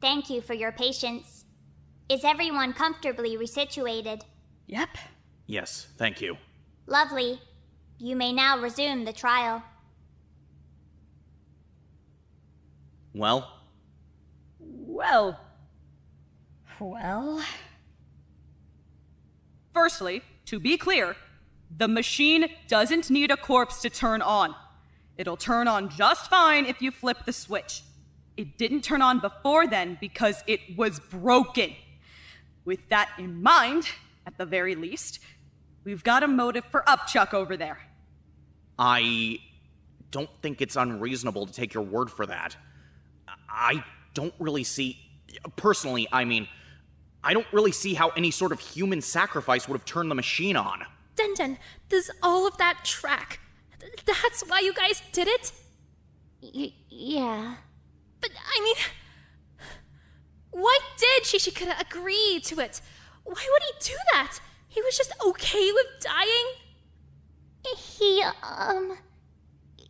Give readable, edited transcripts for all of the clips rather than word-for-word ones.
thank you for your patience. Is everyone comfortably resituated? Yep. Yes, thank you. Lovely. You may now resume the trial. Well? Well. Firstly, to be clear, the machine doesn't need a corpse to turn on. It'll turn on just fine if you flip the switch. It didn't turn on before then because it was broken. With that in mind, at the very least, we've got a motive for Upchuck over there. I don't think it's unreasonable to take your word for that. I don't really see... Personally, I mean, I don't really see how any sort of human sacrifice would have turned the machine on. Den, does all of that track? That's why you guys did it? Yeah. But, I mean... Why did Shishikura agree to it? Why would he do that? He was just okay with dying?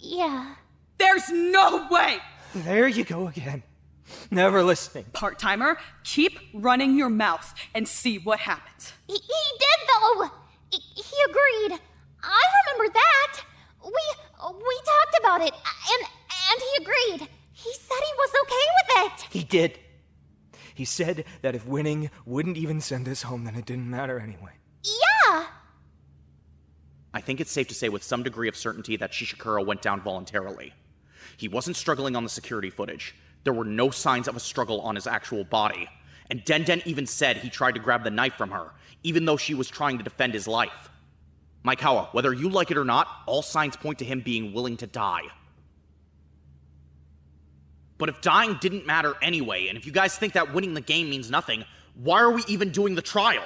Yeah. There's no way! There you go again. Never listening. Part-timer, keep running your mouth and see what happens. He did, though! He agreed. I remember that. We talked about it, and he agreed. He said he was okay with it. He did. He said that if winning wouldn't even send us home, then it didn't matter anyway. Yeah! I think it's safe to say with some degree of certainty that Shishikura went down voluntarily. He wasn't struggling on the security footage. There were no signs of a struggle on his actual body. And Den even said he tried to grab the knife from her, even though she was trying to defend his life. Maikawa, whether you like it or not, all signs point to him being willing to die. But if dying didn't matter anyway, and if you guys think that winning the game means nothing, why are we even doing the trial?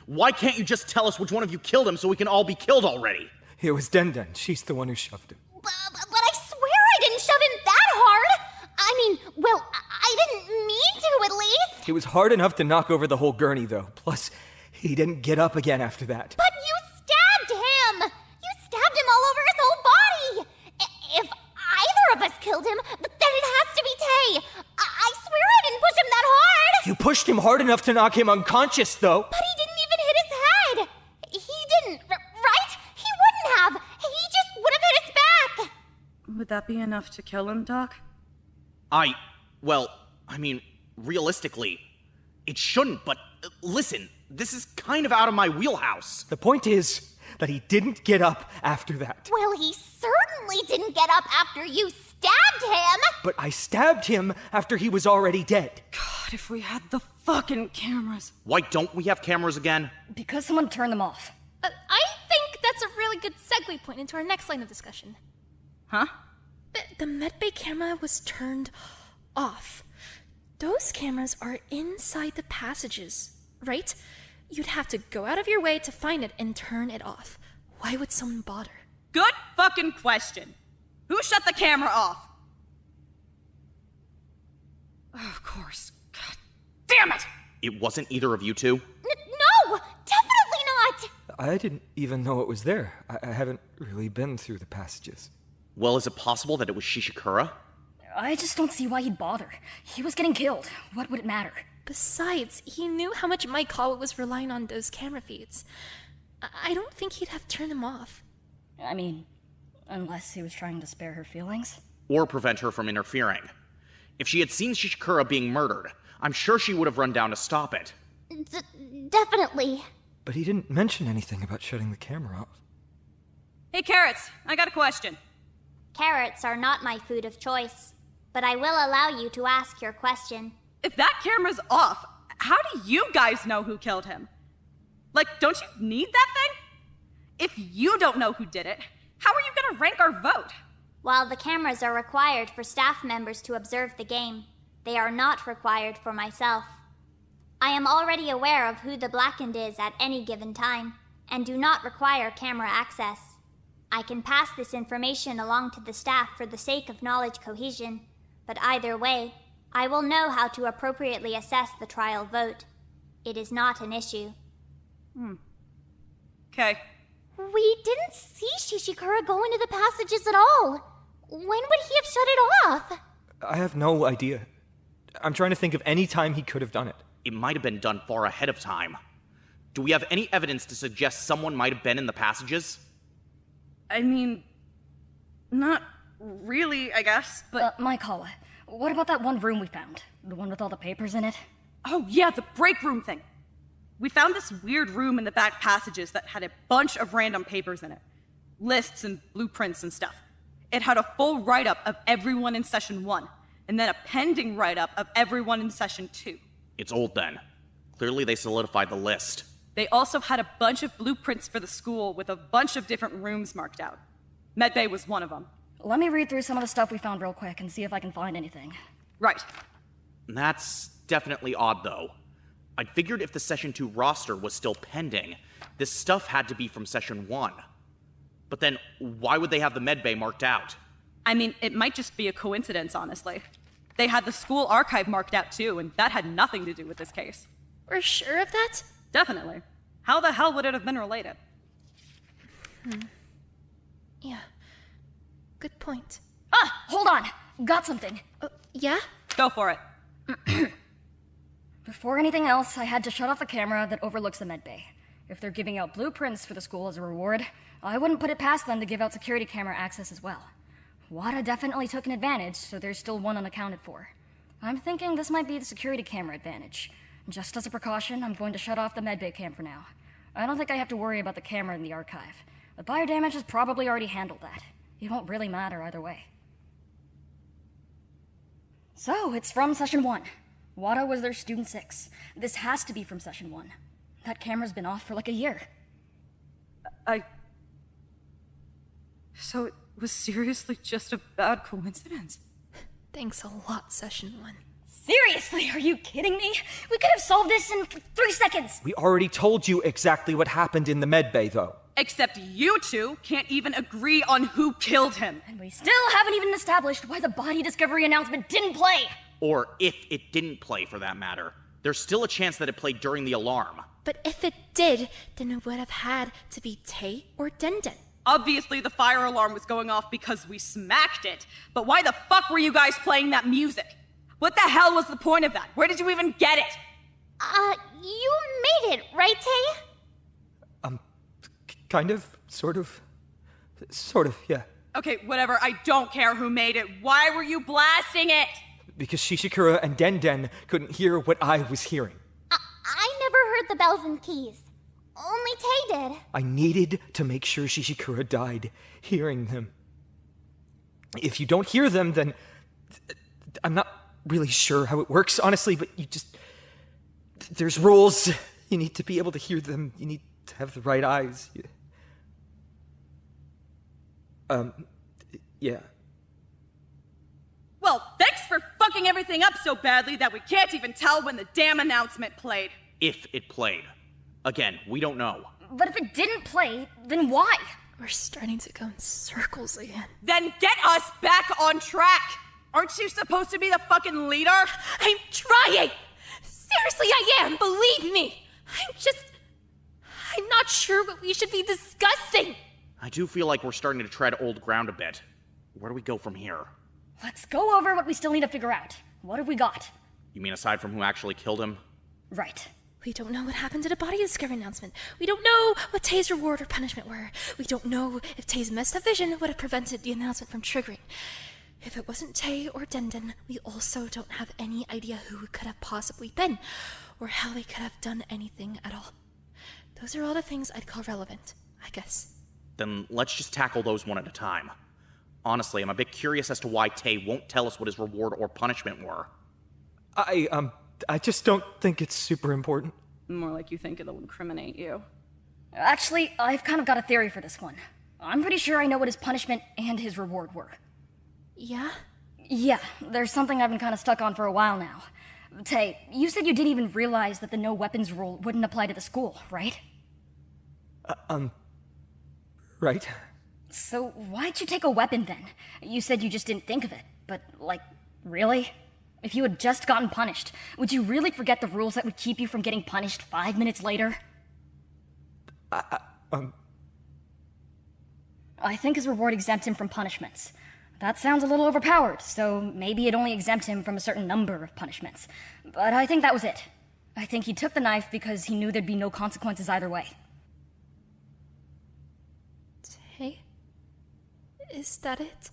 Why can't you just tell us which one of you killed him so we can all be killed already? It was Den. She's the one who shoved him. But I swear I didn't shove him that hard! I mean, well, I didn't mean to, at least! It was hard enough to knock over the whole gurney, though. Plus, he didn't get up again after that. But you stabbed him! You stabbed him all over his whole body! If either of us killed him, then it has to be Tay! I swear I didn't push him that hard! You pushed him hard enough to knock him unconscious, though. But he didn't even hit his head! He didn't, right? He wouldn't have! He just would have hit his back! Would that be enough to kill him, Doc? Realistically, it shouldn't, but listen, this is kind of out of my wheelhouse. The point is that he didn't get up after that. Well, he certainly didn't get up after you stabbed him! But I stabbed him after he was already dead. God, if we had the fucking cameras. Why don't we have cameras again? Because someone turned them off. I think that's a really good segue point into our next line of discussion. Huh? The medbay camera was turned off. Those cameras are inside the passages, right? You'd have to go out of your way to find it and turn it off. Why would someone bother? Good fucking question. Who shut the camera off? Of course. God damn it! It wasn't either of you two? No! Definitely not! I didn't even know it was there. I haven't really been through the passages. Well, is it possible that it was Shishikura? I just don't see why he'd bother. He was getting killed. What would it matter? Besides, he knew how much Maikawa was relying on those camera feeds. I don't think he'd have turned them off. I mean, unless he was trying to spare her feelings. Or prevent her from interfering. If she had seen Shishikura being murdered, I'm sure she would have run down to stop it. Definitely. But he didn't mention anything about shutting the camera off. Hey, Carrots, I got a question. Carrots are not my food of choice, but I will allow you to ask your question. If that camera's off, how do you guys know who killed him? Like, don't you need that thing? If you don't know who did it, how are you gonna rank our vote? While the cameras are required for staff members to observe the game, they are not required for myself. I am already aware of who the Blackened is at any given time, and do not require camera access. I can pass this information along to the staff for the sake of knowledge cohesion, but either way, I will know how to appropriately assess the trial vote. It is not an issue. Okay. We didn't see Shishikura go into the passages at all. When would he have shut it off? I have no idea. I'm trying to think of any time he could have done it. It might have been done far ahead of time. Do we have any evidence to suggest someone might have been in the passages? I mean, not really, I guess, but... Mike, what about that one room we found? The one with all the papers in it? Oh, yeah, the break room thing. We found this weird room in the back passages that had a bunch of random papers in it. Lists and blueprints and stuff. It had a full write-up of everyone in Session 1, and then a pending write-up of everyone in Session 2. It's old then. Clearly they solidified the list. They also had a bunch of blueprints for the school with a bunch of different rooms marked out. Medbay was one of them. Let me read through some of the stuff we found real quick and see if I can find anything. Right. That's definitely odd, though. I'd figured if the Session 2 roster was still pending, this stuff had to be from Session 1. But then, why would they have the medbay marked out? I mean, it might just be a coincidence, honestly. They had the school archive marked out too, and that had nothing to do with this case. We're sure of that? Definitely. How the hell would it have been related? Yeah. Good point. Ah, hold on! Got something. Yeah? Go for it. Before anything else, I had to shut off the camera that overlooks the medbay. If they're giving out blueprints for the school as a reward, I wouldn't put it past them to give out security camera access as well. Wada definitely took an advantage, so there's still one unaccounted for. I'm thinking this might be the security camera advantage. Just as a precaution, I'm going to shut off the medbay cam for now. I don't think I have to worry about the camera in the archive. The fire damage has probably already handled that. It won't really matter either way. So, it's from Session 1. Wada was their Student 6. This has to be from Session 1. That camera's been off for like a year. So it was seriously just a bad coincidence? Thanks a lot, Session 1. Seriously, are you kidding me? We could have solved this in 3 seconds! We already told you exactly what happened in the medbay, though. Except you two can't even agree on who killed him. And we still haven't even established why the body discovery announcement didn't play! Or if it didn't play, for that matter. There's still a chance that it played during the alarm. But if it did, then it would have had to be Tay or Denden. Obviously, the fire alarm was going off because we smacked it. But why the fuck were you guys playing that music? What the hell was the point of that? Where did you even get it? You made it, right, Tay? Kind of, sort of, yeah. Okay, whatever. I don't care who made it. Why were you blasting it? Because Shishikura and Denden couldn't hear what I was hearing. I never heard the bells and keys. Only Tay did. I needed to make sure Shishikura died hearing them. If you don't hear them, then... I'm not really sure how it works, honestly, but you just... There's rules. You need to be able to hear them. You need to have the right eyes. Yeah. Well, thanks for fucking everything up so badly that we can't even tell when the damn announcement played. If it played. Again, we don't know. But if it didn't play, then why? We're starting to go in circles again. Then get us back on track! Aren't you supposed to be the fucking leader? I'm trying! Seriously, I am, believe me! I'm not sure what we should be discussing! I do feel like we're starting to tread old ground a bit. Where do we go from here? Let's go over what we still need to figure out. What have we got? You mean aside from who actually killed him? Right. We don't know what happened to the body discovery announcement. We don't know what Tay's reward or punishment were. We don't know if Tay's messed up vision would have prevented the announcement from triggering. If it wasn't Tay or Denden, we also don't have any idea who it could have possibly been, or how they could have done anything at all. Those are all the things I'd call relevant, I guess. Then let's just tackle those one at a time. Honestly, I'm a bit curious as to why Tay won't tell us what his reward or punishment were. I just don't think it's super important. More like you think it'll incriminate you. Actually, I've kind of got a theory for this one. I'm pretty sure I know what his punishment and his reward were. Yeah? Yeah, there's something I've been kind of stuck on for a while now. Tay, you said you didn't even realize that the no weapons rule wouldn't apply to the school, right? Right? So why'd you take a weapon then? You said you just didn't think of it, but, like, really? If you had just gotten punished, would you really forget the rules that would keep you from getting punished 5 minutes later? I think his reward exempts him from punishments. That sounds a little overpowered, so maybe it only exempt him from a certain number of punishments. But I think that was it. I think he took the knife because he knew there'd be no consequences either way. Hey? Is that it?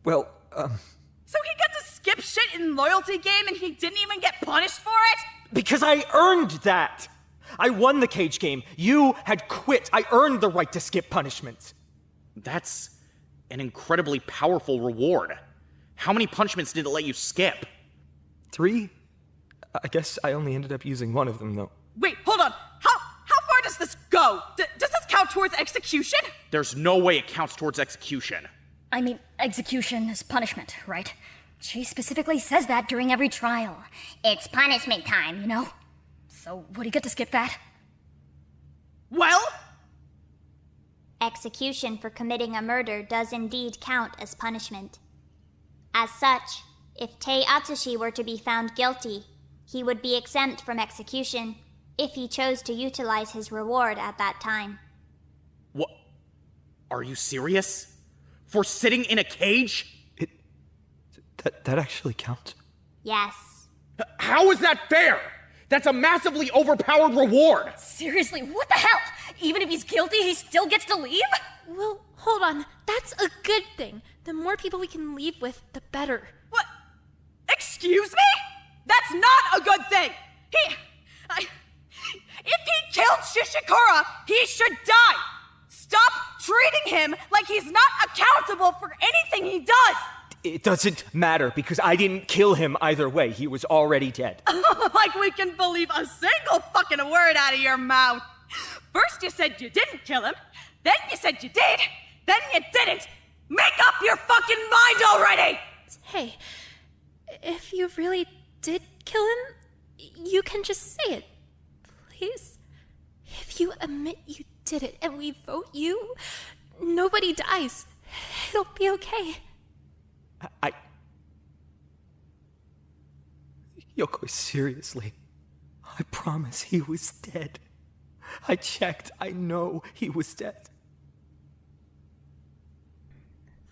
Well, So he got to skip shit in loyalty game and he didn't even get punished for it? because I earned that! I won the cage game. You had quit. I earned the right to skip punishments. That's an incredibly powerful reward. How many punishments did it let you skip? 3? I guess I only ended up using one of them, though. Wait, hold on. How far does this go? Does this count towards execution? There's no way it counts towards execution. I mean, execution is punishment, right? She specifically says that during every trial. It's punishment time, you know? So, would he get to skip that? Well, Execution for committing a murder does indeed count as punishment. As such, if Tei Atsushi were to be found guilty, he would be exempt from execution if he chose to utilize his reward at that time. What? Are you serious? For sitting in a cage? That actually counts. Yes. How is that fair? That's a massively overpowered reward! Seriously, what the hell? Even if he's guilty, he still gets to leave? Well, hold on. That's a good thing. The more people we can leave with, the better. what? Excuse me? That's not a good thing. If he killed Shishikura, he should die. Stop treating him like he's not accountable for anything he does. It doesn't matter, because I didn't kill him either way. He was already dead. Like we can believe a single fucking word out of your mouth. First you said you didn't kill him, then you said you did, then you didn't. Make up your fucking mind already! Hey, if you really did kill him, you can just say it. Please? If you admit you did it and we vote you, nobody dies. It'll be okay. Yoko, seriously. I promise he was dead. I checked. I know he was dead.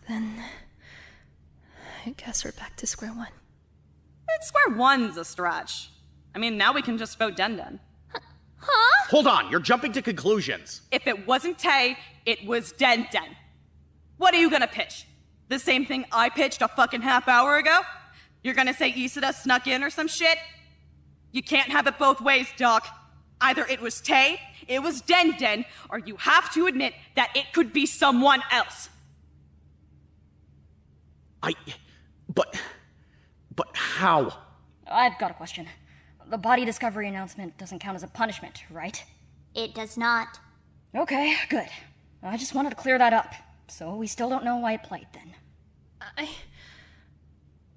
Then I guess we're back to square one. Square one's a stretch. I mean, now we can just vote Den. Hold on, you're jumping to conclusions. If it wasn't Tay, it was Den. What are you gonna pitch? The same thing I pitched a fucking half hour ago? You're gonna say Isada snuck in or some shit? You can't have it both ways, Doc. Either it was Tay, it was Den, or you have to admit that it could be someone else. But how? I've got a question. The body discovery announcement doesn't count as a punishment, right? It does not. Okay, good. I just wanted to clear that up. So we still don't know why it played then.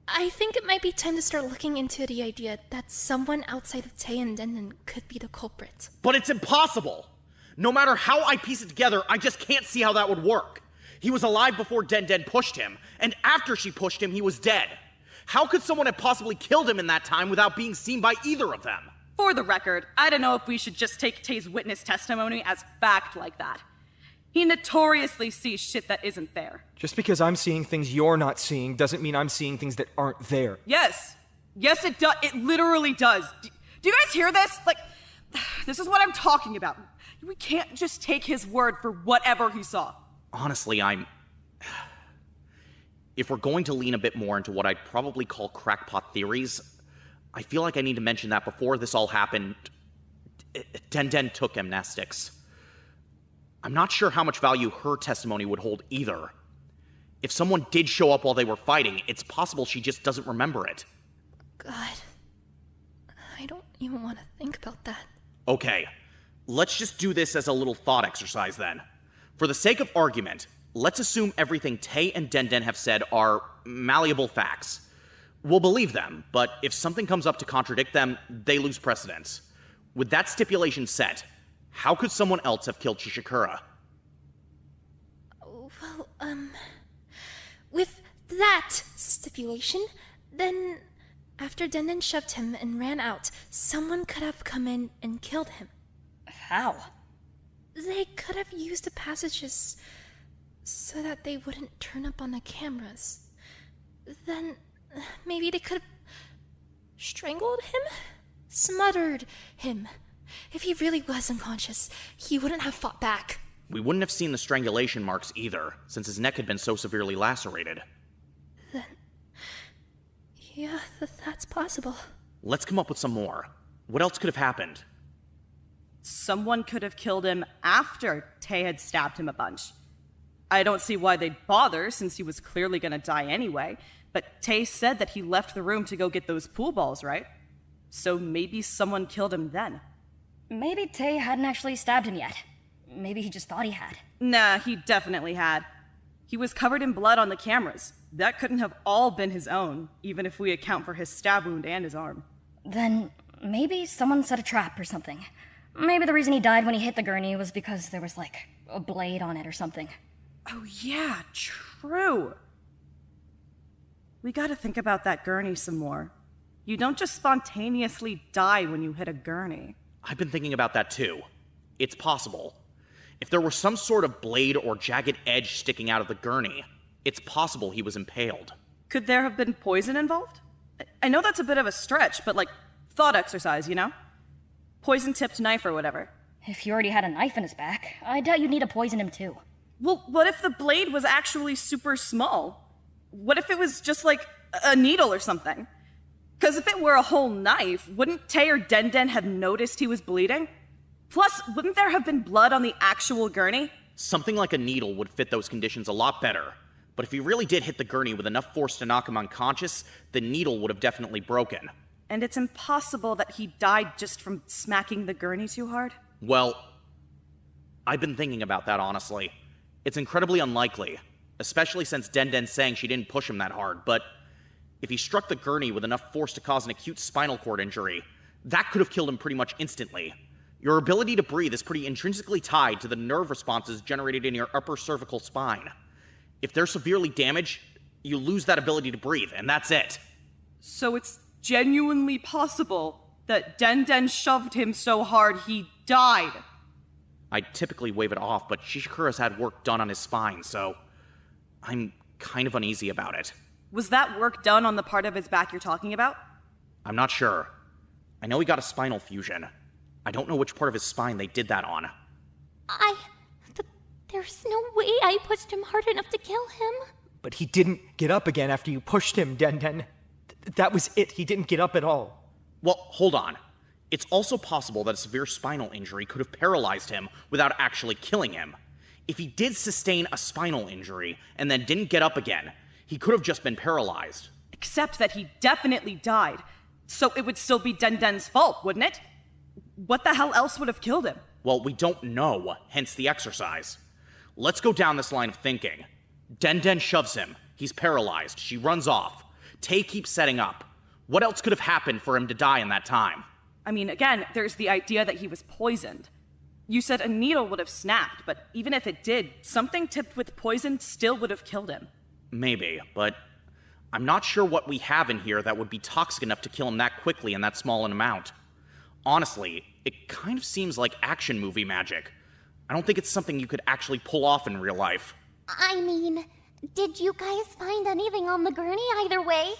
I think it might be time to start looking into the idea that someone outside of Tay and Denden could be the culprit. But it's impossible! No matter how I piece it together, I just can't see how that would work. He was alive before Den pushed him, and after she pushed him, he was dead. How could someone have possibly killed him in that time without being seen by either of them? For the record, I don't know if we should just take Tay's witness testimony as fact like that. He notoriously sees shit that isn't there. Just because I'm seeing things you're not seeing doesn't mean I'm seeing things that aren't there. Yes, it does. It literally does. Do you guys hear this? Like, this is what I'm talking about. We can't just take his word for whatever he saw. Honestly, if we're going to lean a bit more into what I'd probably call crackpot theories, I feel like I need to mention that before this all happened, Den took amnestics. I'm not sure how much value her testimony would hold either. If someone did show up while they were fighting, it's possible she just doesn't remember it. God, I don't even want to think about that. Okay, let's just do this as a little thought exercise then. For the sake of argument, let's assume everything Tay and Den have said are malleable facts. We'll believe them, but if something comes up to contradict them, they lose precedence. With that stipulation set, how could someone else have killed Shishikura? Well, with that stipulation, then after Denden shoved him and ran out, someone could have come in and killed him. How? They could have used the passages so that they wouldn't turn up on the cameras. Then maybe they could have strangled him? Smothered him. If he really was unconscious, he wouldn't have fought back. We wouldn't have seen the strangulation marks either, since his neck had been so severely lacerated. Then, yeah, that's possible. Let's come up with some more. What else could have happened? Someone could have killed him after Tay had stabbed him a bunch. I don't see why they'd bother, since he was clearly gonna die anyway, but Tay said that he left the room to go get those pool balls, right? So maybe someone killed him then. Maybe Tay hadn't actually stabbed him yet. Maybe he just thought he had. Nah, he definitely had. He was covered in blood on the cameras. That couldn't have all been his own, even if we account for his stab wound and his arm. Then maybe someone set a trap or something. Maybe the reason he died when he hit the gurney was because there was, like, a blade on it or something. Oh yeah, true. We gotta think about that gurney some more. You don't just spontaneously die when you hit a gurney. I've been thinking about that too. It's possible. If there were some sort of blade or jagged edge sticking out of the gurney, it's possible he was impaled. Could there have been poison involved? I know that's a bit of a stretch, but like, thought exercise, you know? Poison-tipped knife or whatever. If he already had a knife in his back, I doubt you'd need to poison him too. Well, what if the blade was actually super small? What if it was just like a needle or something? Because if it were a whole knife, wouldn't Tay or Den have noticed he was bleeding? Plus, wouldn't there have been blood on the actual gurney? Something like a needle would fit those conditions a lot better. But if he really did hit the gurney with enough force to knock him unconscious, the needle would have definitely broken. And it's impossible that he died just from smacking the gurney too hard? Well, I've been thinking about that, honestly. It's incredibly unlikely, especially since Den's saying she didn't push him that hard, but if he struck the gurney with enough force to cause an acute spinal cord injury, that could have killed him pretty much instantly. Your ability to breathe is pretty intrinsically tied to the nerve responses generated in your upper cervical spine. If they're severely damaged, you lose that ability to breathe, and that's it. So it's genuinely possible that Den shoved him so hard he died. I'd typically wave it off, but Shishikura's had work done on his spine, so I'm kind of uneasy about it. Was that work done on the part of his back you're talking about? I'm not sure. I know he got a spinal fusion. I don't know which part of his spine they did that on. There's no way I pushed him hard enough to kill him. But he didn't get up again after you pushed him, Den. That was it. He didn't get up at all. Well, hold on. It's also possible that a severe spinal injury could have paralyzed him without actually killing him. If he did sustain a spinal injury and then didn't get up again, he could have just been paralyzed. Except that he definitely died. So it would still be Den's fault, wouldn't it? What the hell else would have killed him? Well, we don't know, hence the exercise. Let's go down this line of thinking. Den shoves him. He's paralyzed. She runs off. Tay keeps setting up. What else could have happened for him to die in that time? I mean, again, there's the idea that he was poisoned. You said a needle would have snapped, but even if it did, something tipped with poison still would have killed him. Maybe, but I'm not sure what we have in here that would be toxic enough to kill him that quickly in that small an amount. Honestly, it kind of seems like action movie magic. I don't think it's something you could actually pull off in real life. I mean, did you guys find anything on the gurney either way?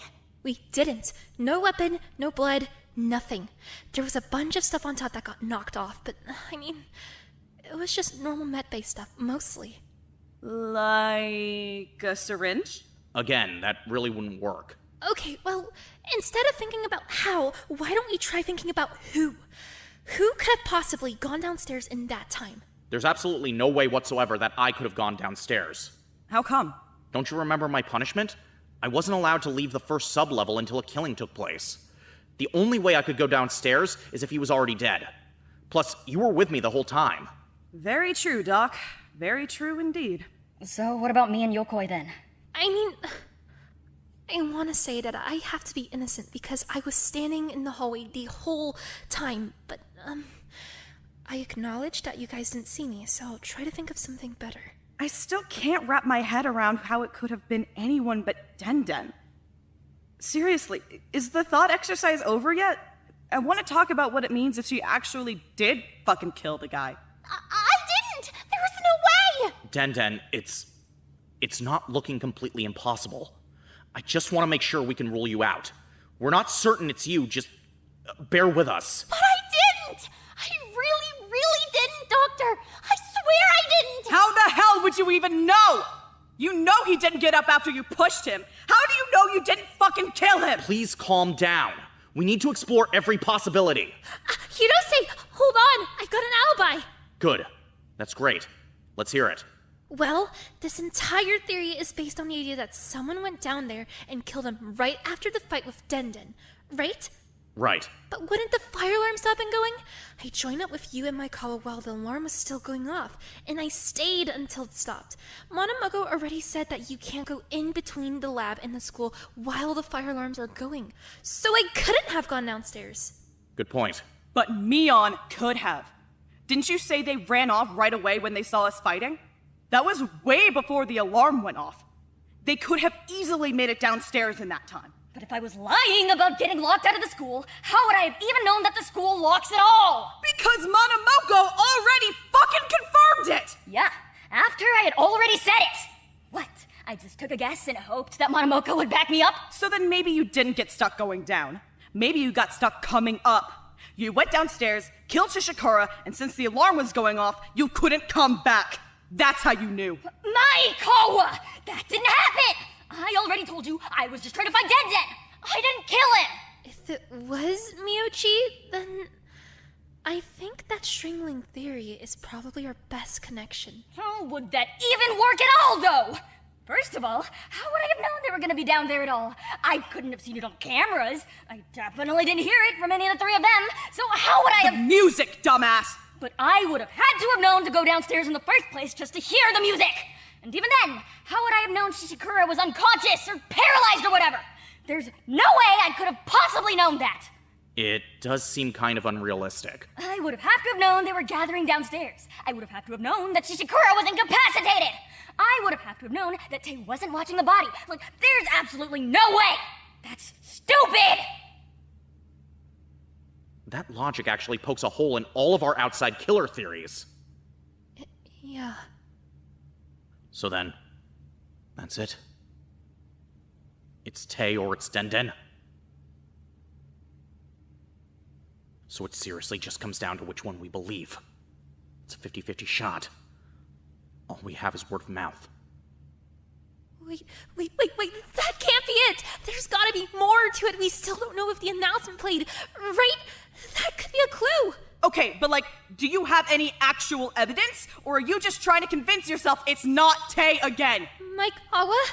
We didn't. No weapon, no blood, nothing. There was a bunch of stuff on top that got knocked off, but, I mean, it was just normal med-based stuff, mostly. Like a syringe? Again, that really wouldn't work. Okay, well, instead of thinking about how, why don't we try thinking about who? Who could have possibly gone downstairs in that time? There's absolutely no way whatsoever that I could have gone downstairs. How come? Don't you remember my punishment? I wasn't allowed to leave the first sub-level until a killing took place. The only way I could go downstairs is if he was already dead. Plus, you were with me the whole time. Very true, Doc. Very true indeed. So what about me and Yokoi then? I mean, I want to say that I have to be innocent because I was standing in the hallway the whole time, but, I acknowledge that you guys didn't see me, so I'll try to think of something better. I still can't wrap my head around how it could have been anyone but Den. Seriously, is the thought exercise over yet? I want to talk about what it means if she actually did fucking kill the guy. I didn't! There was no way! Den, It's not looking completely impossible. I just want to make sure we can rule you out. We're not certain it's you, just bear with us. But I didn't! I really, really didn't, Doctor! I swear I didn't! How the hell would you even know? You know he didn't get up after you pushed him. How do you know you didn't fucking kill him? Please calm down. We need to explore every possibility. You don't say, hold on, I've got an alibi. Good. That's great. Let's hear it. Well, this entire theory is based on the idea that someone went down there and killed him right after the fight with Denden, right? Right. But wouldn't the fire alarm stop been going? I joined up with you and Maikawa while the alarm was still going off, and I stayed until it stopped. Monomogo already said that you can't go in between the lab and the school while the fire alarms are going, so I couldn't have gone downstairs. Good point. But Mion could have. Didn't you say they ran off right away when they saw us fighting? That was way before the alarm went off. They could have easily made it downstairs in that time. But if I was lying about getting locked out of the school, how would I have even known that the school locks at all? Because Monomoko already fucking confirmed it! Yeah, after I had already said it. What? I just took a guess and hoped that Monomoko would back me up? So then maybe you didn't get stuck going down. Maybe you got stuck coming up. You went downstairs, killed Shishikura, and since the alarm was going off, you couldn't come back. That's how you knew. Maikawa! That didn't happen! I already told you I was just trying to find Denden! I didn't kill him! If it was Miyochi, then I think that strangling theory is probably our best connection. How would that even work at all, though? First of all, how would I have known they were gonna be down there at all? I couldn't have seen it on cameras. I definitely didn't hear it from any of the three of them, so how would I have— Music, dumbass! But I would have had to have known to go downstairs in the first place just to hear the music! And even then, how would I have known Shishikura was unconscious or paralyzed or whatever? There's no way I could have possibly known that! It does seem kind of unrealistic. I would have had to have known they were gathering downstairs. I would have had to have known that Shishikura was incapacitated! I would have had to have known that Tay wasn't watching the body. Like, there's absolutely no way! That's stupid! That logic actually pokes a hole in all of our outside killer theories. Yeah. So then, that's it. It's Tay or it's Denden. So it seriously just comes down to which one we believe. It's a 50-50 shot. All we have is word of mouth. Wait, that can't be it! There's gotta be more to it. We still don't know if the announcement played, right? That could be a clue. Okay, but do you have any actual evidence? Or are you just trying to convince yourself it's not Tay again? Mike Awa,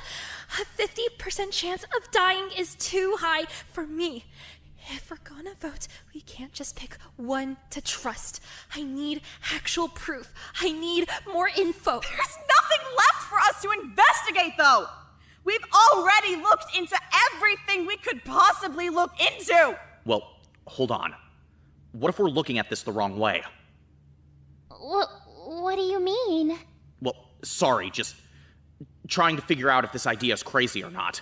a 50% chance of dying is too high for me. If we're gonna vote, we can't just pick one to trust. I need actual proof. I need more info. There's nothing left for us to investigate, though! We've already looked into everything we could possibly look into! Well, hold on. What if we're looking at this the wrong way? What do you mean? Well, sorry, just trying to figure out if this idea is crazy or not.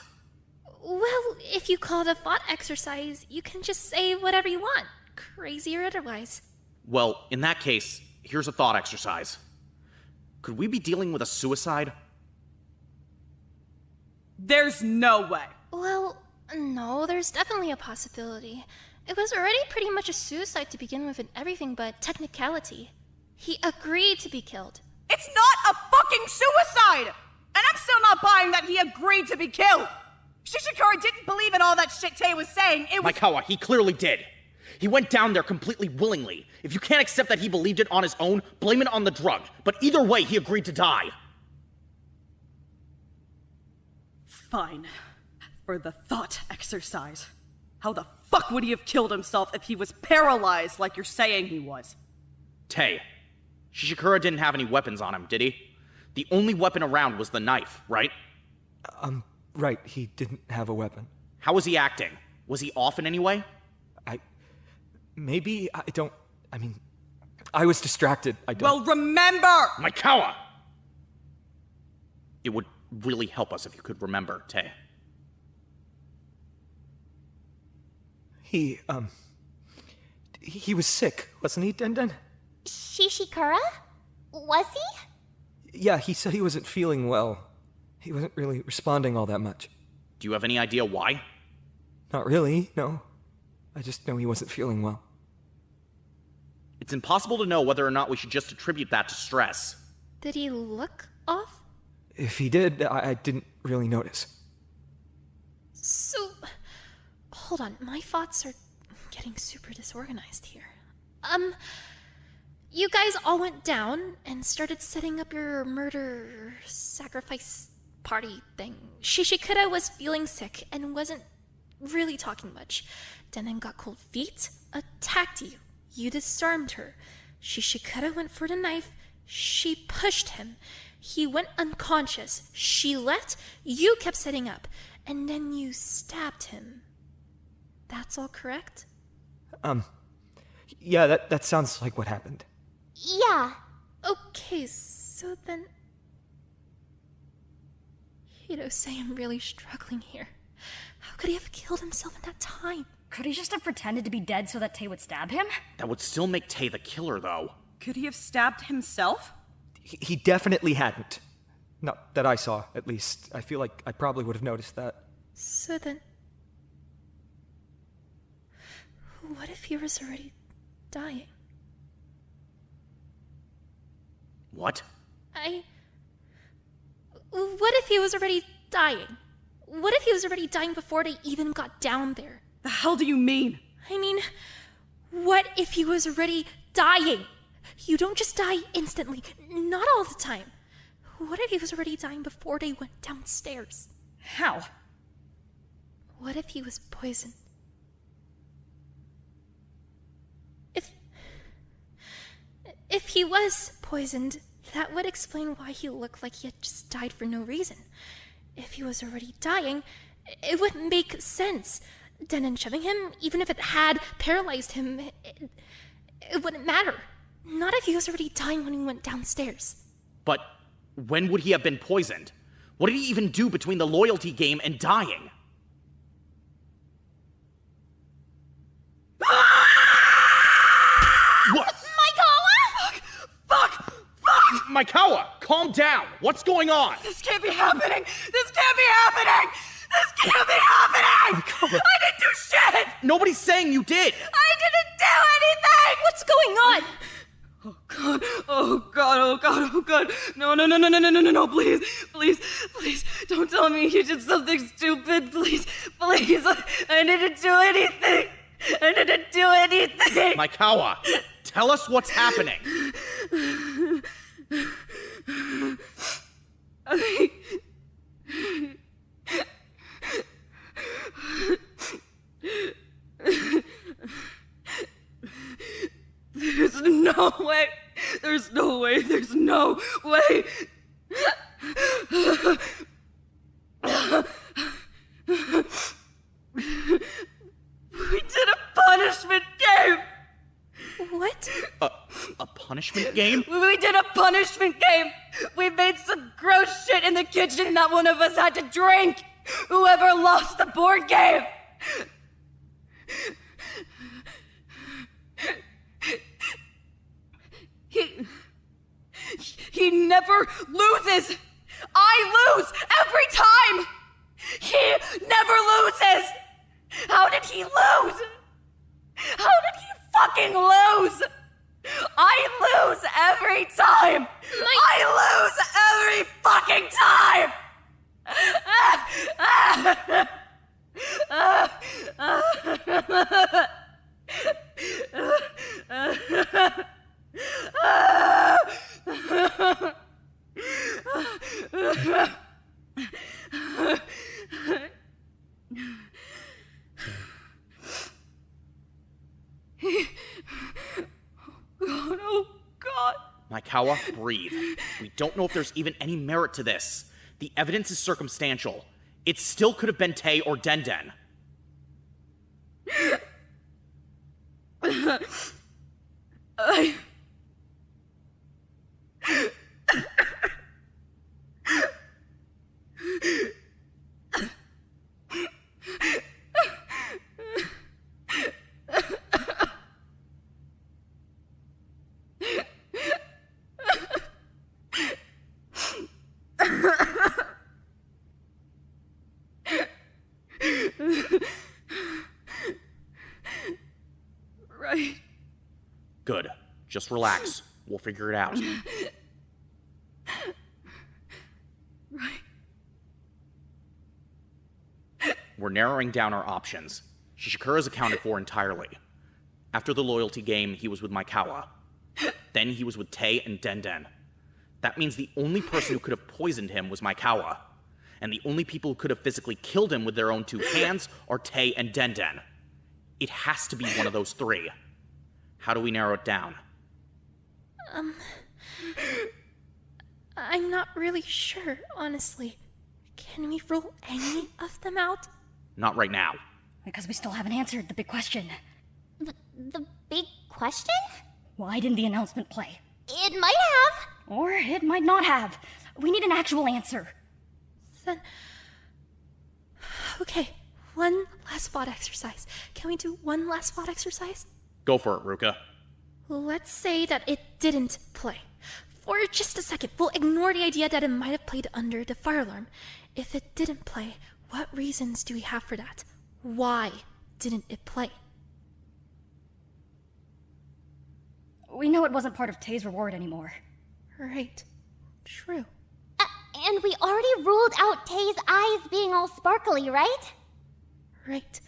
Well, if you call it a thought exercise, you can just say whatever you want, crazy or otherwise. Well, in that case, here's a thought exercise. Could we be dealing with a suicide? There's no way. Well, no, there's definitely a possibility. It was already pretty much a suicide to begin with and everything but technicality. He agreed to be killed. It's not a fucking suicide! And I'm still not buying that he agreed to be killed! Shishikura didn't believe in all that shit Tay was saying. It was— Maikawa, he clearly did. He went down there completely willingly. If you can't accept that he believed it on his own, blame it on the drug. But either way, he agreed to die. Fine. For the thought exercise. How the fuck would he have killed himself if he was paralyzed like you're saying he was? Tay, Shishikura didn't have any weapons on him, did he? The only weapon around was the knife, right? Right, he didn't have a weapon. How was he acting? Was he off in any way? I was distracted. Well, remember! Maikawa! It would really help us if you could remember, Tay. He was sick, wasn't he, Denden? Shishikura? Was he? Yeah, he said he wasn't feeling well. He wasn't really responding all that much. Do you have any idea why? Not really, no. I just know he wasn't feeling well. It's impossible to know whether or not we should just attribute that to stress. Did he look off? If he did, I didn't really notice. So, hold on, my thoughts are getting super disorganized here. You guys all went down and started setting up your murder sacrifice party thing. Shishikura was feeling sick and wasn't really talking much. Denon got cold feet, attacked you. You disarmed her. Shishikura went for the knife. She pushed him. He went unconscious. She left. You kept setting up. And then you stabbed him. That's all correct? Yeah, that sounds like what happened. Yeah. Okay, so then... Hirose, I'm really struggling here. How could he have killed himself in that time? Could he just have pretended to be dead so that Tay would stab him? That would still make Tay the killer, though. Could he have stabbed himself? He definitely hadn't. Not that I saw, at least. I feel like I probably would have noticed that. So then... What if he was already dying? What? What if he was already dying? What if he was already dying before they even got down there? The hell do you mean? I mean, what if he was already dying? You don't just die instantly, not all the time. What if he was already dying before they went downstairs? How? What if he was poisoned? If he was poisoned, that would explain why he looked like he had just died for no reason. If he was already dying, it wouldn't make sense. Denon shoving him, even if it had paralyzed him, it wouldn't matter. Not if he was already dying when he went downstairs. But when would he have been poisoned? What did he even do between the loyalty game and dying? What? Fuck! Maikawa, calm down! What's going on? This can't be happening! This can't be happening! This can't be happening! I didn't do shit! Nobody's saying you did! I didn't do anything! What's going on? Oh god, oh god, oh god, oh god. No, please, don't tell me you did something stupid, please. I didn't do anything. Maikawa, tell us what's happening. There's no way. We did a punishment game. What? A punishment game? We did a punishment game. We made some gross shit in the kitchen that one of us had to drink. Whoever lost the board game. He never loses. I lose every time. He never loses. How did he lose? How did he fucking lose? I lose every time. I lose every fucking time. Oh God. Maikawa, breathe. We don't know if there's even any merit to this. The evidence is circumstantial. It still could have been Tay or Denden. Good. Just relax. We'll figure it out. Right. We're narrowing down our options. Shishikura's accounted for entirely. After the loyalty game, he was with Maikawa. Then he was with Tei and Denden. That means the only person who could have poisoned him was Maikawa. And the only people who could have physically killed him with their own two hands are Tei and Denden. It has to be one of those three. How do we narrow it down? I'm not really sure, honestly. Can we rule any of them out? Not right now. Because we still haven't answered the big question. The big question? Why didn't the announcement play? It might have. Or it might not have. We need an actual answer. Then... Okay, one last thought exercise. Can we do one last thought exercise? Go for it, Ruka. Let's say that it didn't play. For just a second, we'll ignore the idea that it might have played under the fire alarm. If it didn't play, what reasons do we have for that? Why didn't it play? We know it wasn't part of Tay's reward anymore. Right. True. And we already ruled out Tay's eyes being all sparkly, right? Right.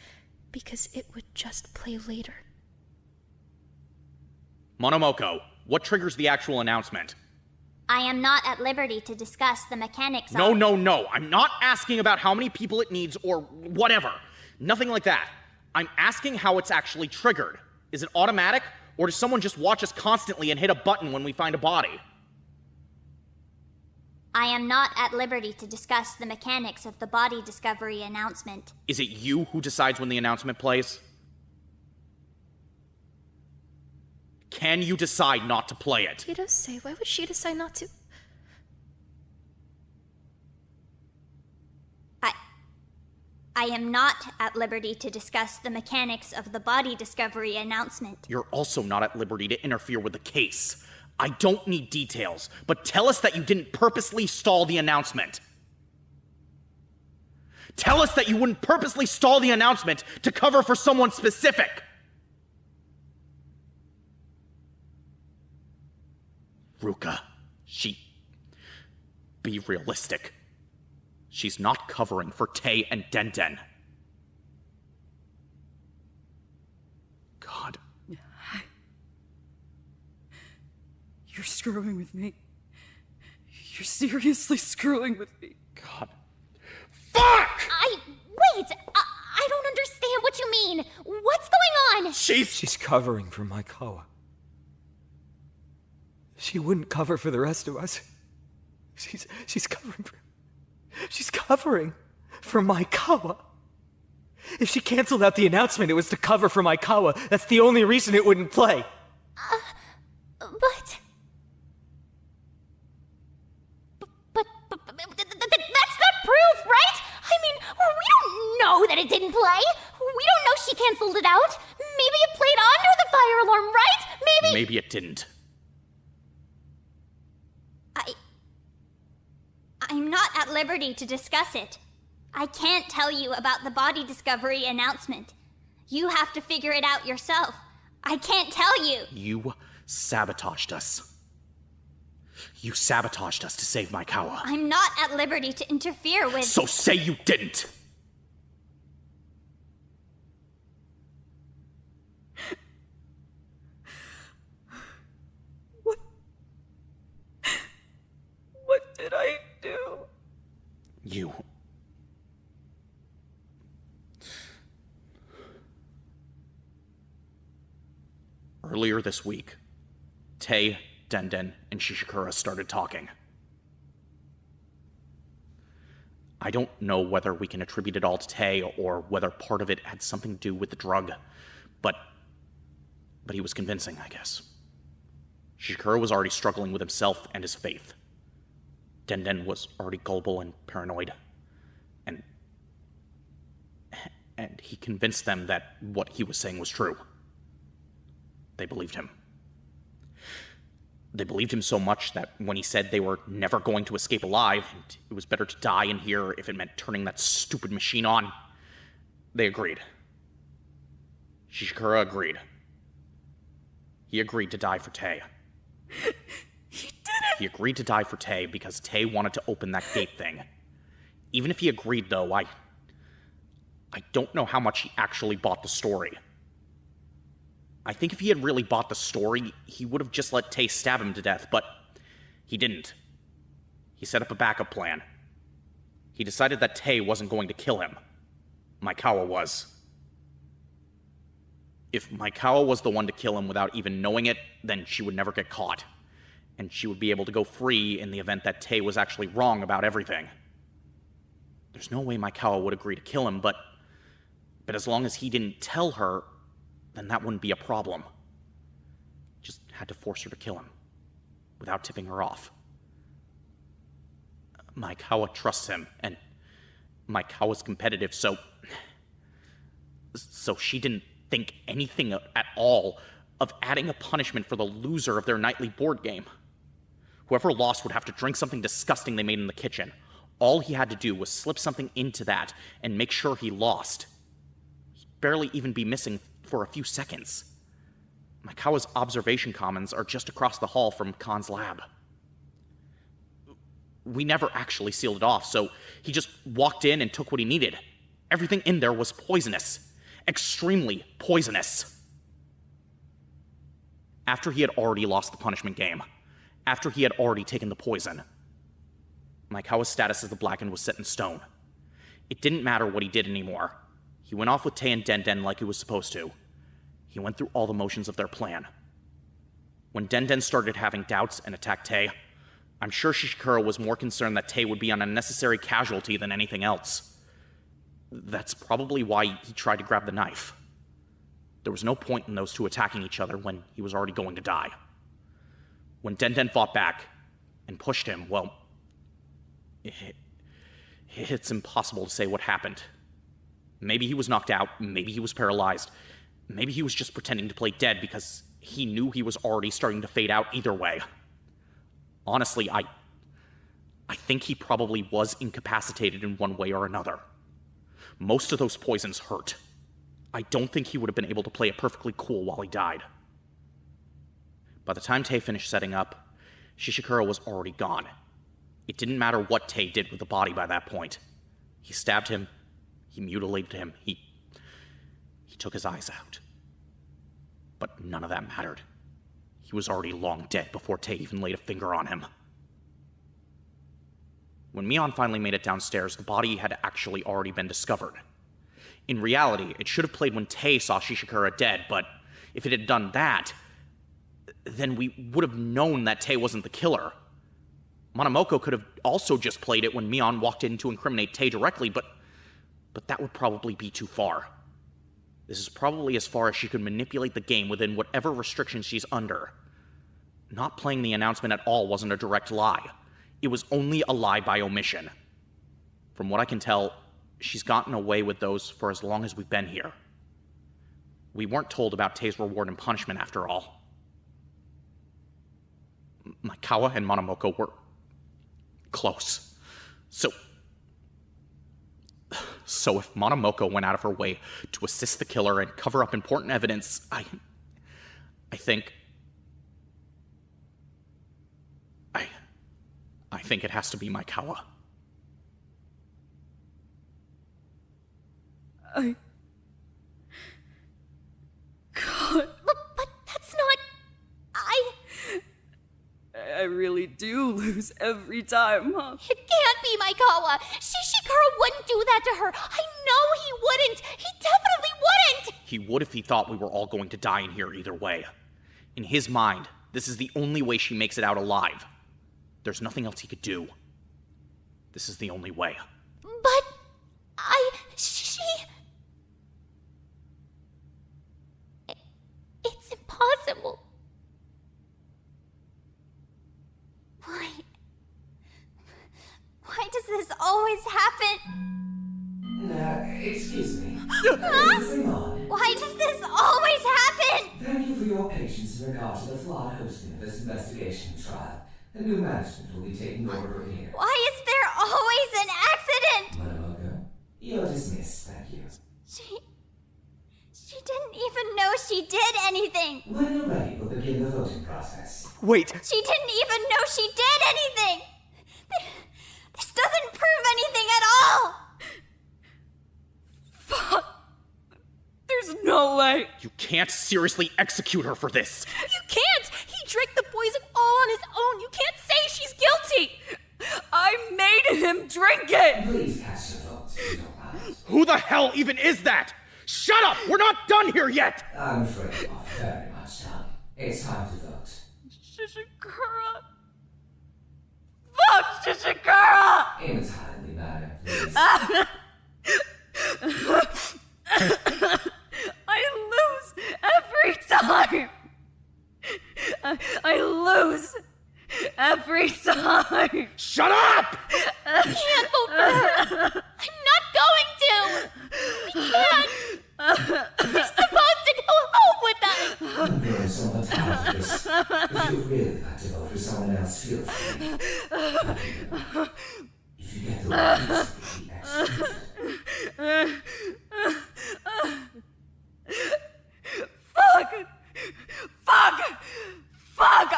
Because it would just play later. Monomoko, what triggers the actual announcement? I am not at liberty to discuss the mechanics of... No. I'm not asking about how many people it needs or whatever. Nothing like that. I'm asking how it's actually triggered. Is it automatic, or does someone just watch us constantly and hit a button when we find a body? I am not at liberty to discuss the mechanics of the body discovery announcement. Is it you who decides when the announcement plays? Can you decide not to play it? Shido say, why would she decide not to? I am not at liberty to discuss the mechanics of the body discovery announcement. You're also not at liberty to interfere with the case. I don't need details, but tell us that you didn't purposely stall the announcement. Tell us that you wouldn't purposely stall the announcement to cover for someone specific. Ruka, be realistic. She's not covering for Tei and Denden. God. You're screwing with me. You're seriously screwing with me. God. Fuck! Wait! I don't understand what you mean. What's going on? She's covering for Maikawa. She wouldn't cover for the rest of us. She's covering for Maikawa. If she canceled out the announcement, it was to cover for Maikawa. That's the only reason it wouldn't play. But that's not proof, right? I mean, we don't know that it didn't play. We don't know she canceled it out. Maybe it played under the fire alarm, right? Maybe it didn't. I'm not at liberty to discuss it. I can't tell you about the body discovery announcement. You have to figure it out yourself. I can't tell you. You sabotaged us. You sabotaged us to save Maikawa. I'm not at liberty to interfere with... So say you didn't! What did I do? You... Earlier this week, Tei, Denden, and Shishikura started talking. I don't know whether we can attribute it all to Tei or whether part of it had something to do with the drug, but he was convincing, I guess. Shishikura was already struggling with himself and his faith. Denden was already gullible and paranoid, and he convinced them that what he was saying was true. They believed him. They believed him so much that when he said they were never going to escape alive, and it was better to die in here if it meant turning that stupid machine on, they agreed. Shishikura agreed. He agreed to die for Tay. He didn't! He agreed to die for Tay because Tay wanted to open that gate thing. Even if he agreed, though, I don't know how much he actually bought the story. I think if he had really bought the story, he would have just let Tay stab him to death, but he didn't. He set up a backup plan. He decided that Tay wasn't going to kill him. Maikawa was. If Maikawa was the one to kill him without even knowing it, then she would never get caught. And she would be able to go free in the event that Tay was actually wrong about everything. There's no way Maikawa would agree to kill him, but as long as he didn't tell her, then that wouldn't be a problem. Just had to force her to kill him, without tipping her off. Maikawa trusts him, and Maikawa's competitive, so she didn't think anything at all of adding a punishment for the loser of their nightly board game. Whoever lost would have to drink something disgusting they made in the kitchen. All he had to do was slip something into that and make sure he lost. He'd barely even be missing for a few seconds. Maikawa's observation commons are just across the hall from Khan's lab. We never actually sealed it off, so he just walked in and took what he needed. Everything in there was poisonous. Extremely poisonous. After he had already lost the punishment game, after he had already taken the poison, Maikawa's status as the Blackened was set in stone. It didn't matter what he did anymore. He went off with Tay and Den like he was supposed to. He went through all the motions of their plan. When Den started having doubts and attacked Tay, I'm sure Shishikura was more concerned that Tay would be an unnecessary casualty than anything else. That's probably why he tried to grab the knife. There was no point in those two attacking each other when he was already going to die. When Den fought back and pushed him, well, it's impossible to say what happened. Maybe he was knocked out, maybe he was paralyzed, maybe he was just pretending to play dead because he knew he was already starting to fade out either way. Honestly, I think he probably was incapacitated in one way or another. Most of those poisons hurt. I don't think he would have been able to play it perfectly cool while he died. By the time Tay finished setting up, Shishikura was already gone. It didn't matter what Tay did with the body by that point. He stabbed him, he mutilated him, he took his eyes out. But none of that mattered. He was already long dead before Tay even laid a finger on him. When Mion finally made it downstairs, the body had actually already been discovered. In reality, it should have played when Tay saw Shishikura dead, but if it had done that, then we would have known that Tay wasn't the killer. Monomoko could have also just played it when Mion walked in to incriminate Tay directly, but that would probably be too far. This is probably as far as she could manipulate the game within whatever restrictions she's under. Not playing the announcement at all wasn't a direct lie. It was only a lie by omission. From what I can tell, she's gotten away with those for as long as we've been here. We weren't told about Tay's reward and punishment after all. Maikawa and Monomoko were close. So if Monomoko went out of her way to assist the killer and cover up important evidence, I think it has to be Maikawa. God. But that's not... I really do lose every time, huh? It can't be Maikawa! Shishikura wouldn't do that to her! I know he wouldn't! He definitely wouldn't! He would if he thought we were all going to die in here either way. In his mind, this is the only way she makes it out alive. There's nothing else he could do. This is the only way. But... It's impossible. Why does this always happen? Excuse me. Huh? Moving on. Why does this always happen? Thank you for your patience in regard to the flawed hosting of this investigation trial. The new management will be taking over from here. Why is there always an accident? Monomoko, you're dismissed, thank you. She didn't even even know she did anything! When you're ready, we'll begin the voting process. Wait, She didn't even know she did anything! This doesn't prove anything at all! Fuck. There's no way. You can't seriously execute her for this. You can't! He drank the poison all on his own. You can't say she's guilty! I made him drink it. Please cast your vote if you don't mind. Who the hell even is that? Shut up! We're not done here yet! I'm afraid you are very much done. It's time to vote. Shishikura. Fuck Shishikura! In a timely manner, please. I lose every time. I lose every time. Shut up! I'm not going to! We can't! You're supposed to go home with us! I'm growing so much out of this. If you really like to vote for someone else, feel free. If you get the right person to be executed. Fuck! Fuck! Fuck!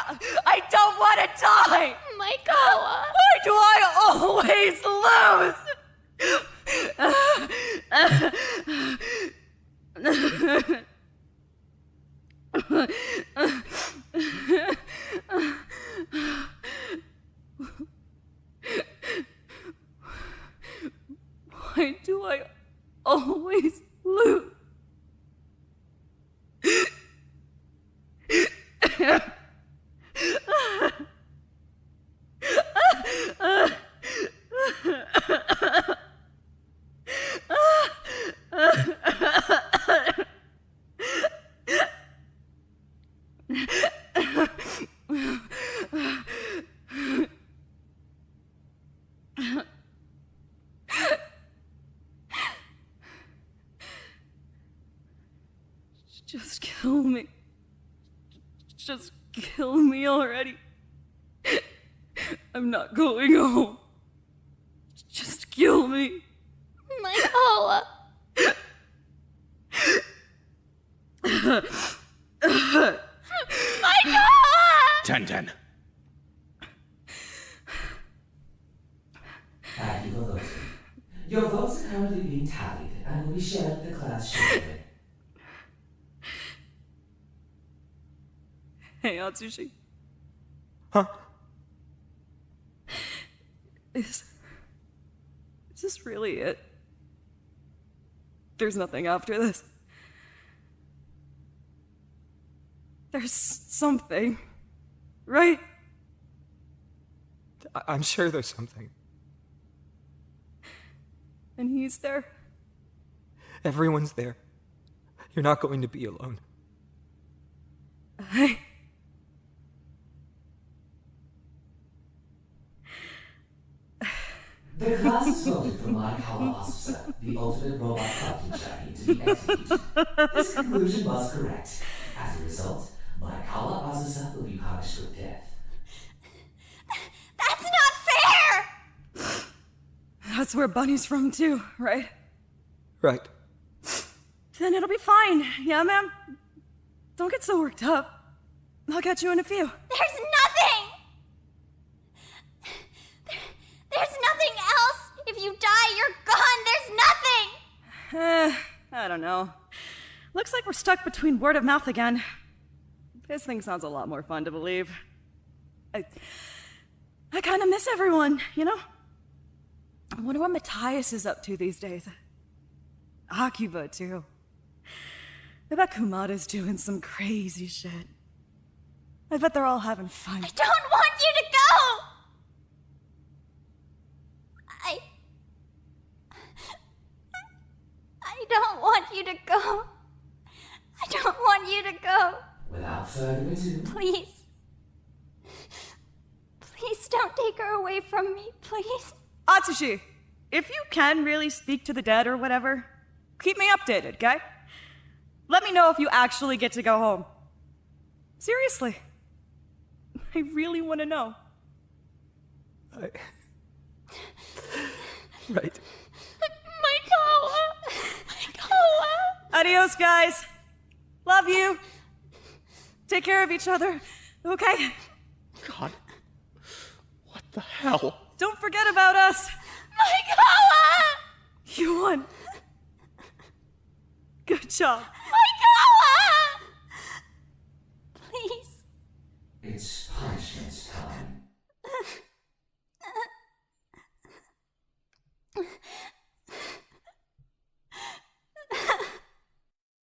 I don't want to die! Michaela! Why do I always lose? Why do I always lose? Just kill me. Just kill me already. I'm not going home. Just kill me. Michaela! 10-10. Thank you for voting. Your votes are currently being tallied and will be shared with the class shortly. Hey, Atsushi. huh? Is this really it? There's nothing after this. There's something, right? I'm sure there's something. And he's there. Everyone's there. You're not going to be alone. The class has voted for Michaela Asusa, the ultimate robot fighting champion, to be executed. This conclusion was correct. As a result, Michaela Asusa will be punished with death. That's not fair! That's where Bunny's from too, right? Right. Then it'll be fine. Yeah, ma'am? Don't get so worked up. I'll catch you in a few. There's nothing! There's nothing else! If you die, you're gone! There's nothing! I don't know. Looks like we're stuck between word of mouth again. This thing sounds a lot more fun to believe. I kind of miss everyone, you know? I wonder what Matthias is up to these days. Akiba, too. I bet Kumada's doing some crazy shit. I bet they're all having fun. I don't want you to go! I don't want you to go. I don't want you to go. Without further ado, Please. Please don't take her away from me, please. Atsushi, if you can really speak to the dead or whatever, keep me updated, okay? Let me know if you actually get to go home. Seriously. I really want to know. Michaela! Michaela! Adios, guys. Love you. Take care of each other, okay? God. What the hell? Don't forget about us. My Kawa! You won. Good job. My Kawa! Please. It's punishment time.